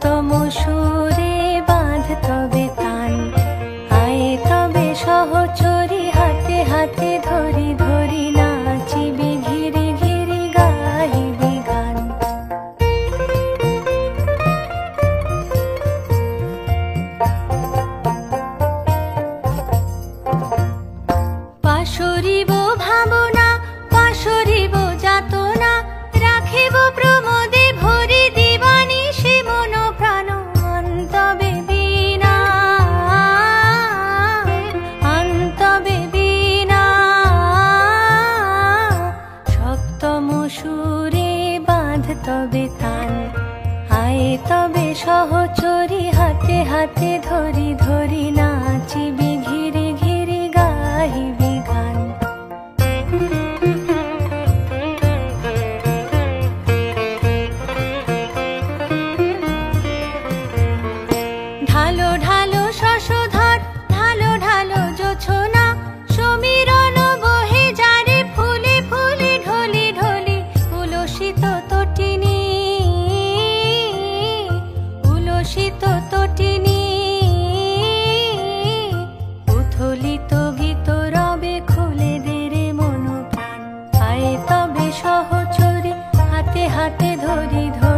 সপ্তম সুরে বাঁধ তবে তান, আয়ে তবে সহচরী হাতে হাতে ধরি ধরি নাচিবি ঘিরি ঘিরি গাহিবি গান। পাশরিব ভাবনা পাশরিব যাতনা, রাখিব প্রমোদে ভরি দিবানিশি মন প্রাণ। অন্তবে বীণা অন্তবে বীণা, সপ্তম সুরে বাঁধ তবে তান, আয়ে তবে সহচরী হাতে হাতে ধরি ধরি নাচিবি ঘিরি ঘিরি গাহিবি গান। ঢালো ঢালো শশধর ঢালো ঢালো জোছনা, সমীরণ বহে যারে ফুলে ফুলে ঢলি ঢলি। উলসিত তটিনী উলসিত তটিনী, উথলিত গীত রবে খুলে দে রে মন প্রাণ। আয়ে তবে সহচরী হাতে হাতে ধরি ধরি